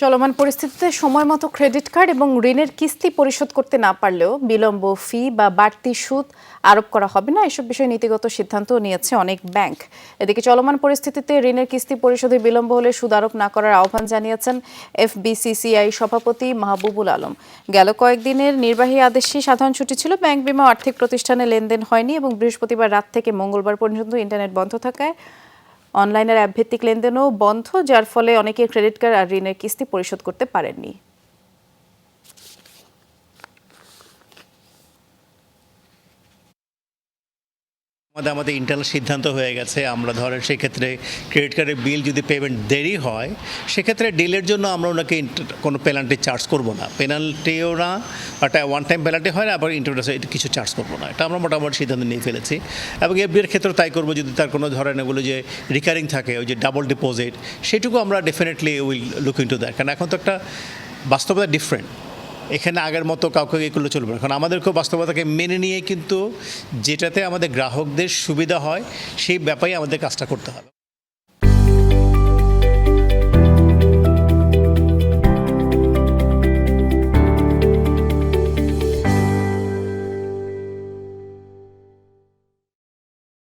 চলমান পরিস্থিতিতে সময়মতো ক্রেডিট কার্ড এবং ঋণের কিস্তি পরিশোধ করতে না পারলেও বিলম্ব ফি বা বাড়তি সুদ আরোপ করা হবে না, এসব বিষয়ে নীতিগত সিদ্ধান্ত নিয়েছে অনেক ব্যাংক। এদিকে চলমান পরিস্থিতিতে ঋণের কিস্তি পরিশোধে বিলম্ব হলে সুদ আরোপ না করার আহ্বান জানিয়েছেন এফবিসিসিআই সভাপতি মাহবুবুল আলম। গেল কয়েকদিনের নির্বাহী আদেশে সাধারণ ছুটি ছিল, ব্যাংক বিমা আর্থিক প্রতিষ্ঠানে লেনদেন হয়নি এবং বৃহস্পতিবার রাত থেকে মঙ্গলবার পর্যন্ত ইন্টারনেট বন্ধ থাকায় অনলাইনের অ্যাপভিত্তিক লেনদেনও বন্ধ, যার ফলে অনেকে ক্রেডিট কার্ড আর ঋণের কিস্তি পরিশোধ করতে পারেননি। আমাদের ইন্টারনাল সিদ্ধান্ত হয়ে গেছে, আমরা ধরেন সেক্ষেত্রে ক্রেডিট কার্ডের বিল যদি পেমেন্ট দেরি হয় সেক্ষেত্রে ডিলের জন্য আমরা ওনাকে কোনো পেনাল্টি চার্জ করব না, পেনাল্টিও না, একটা ওয়ান টাইম পেনাল্টি হয় না, আবার ইন্টারনেট এটা কিছু চার্জ করবো না, এটা আমরা মোটামুটি সিদ্ধান্ত নিয়ে ফেলেছি। এবং এফডির ক্ষেত্রেও তাই করবো, যদি তার কোনো ধরেন এগুলো যে রিকারিং থাকে, ওই যে ডাবল ডিপোজিট, সেটুকু আমরা definitely will look into that, কারণ এখন তো একটা বাস্তবতা ডিফারেন্ট, এখানে আগের মতো কাউকে এগুলো চলবে না। এখন আমাদেরকেও বাস্তবতাকে মেনে নিয়ে কিন্তু যেটাতে আমাদের গ্রাহকদের সুবিধা হয় সেই ব্যাপারে আমাদের কাজটা করতে হবে।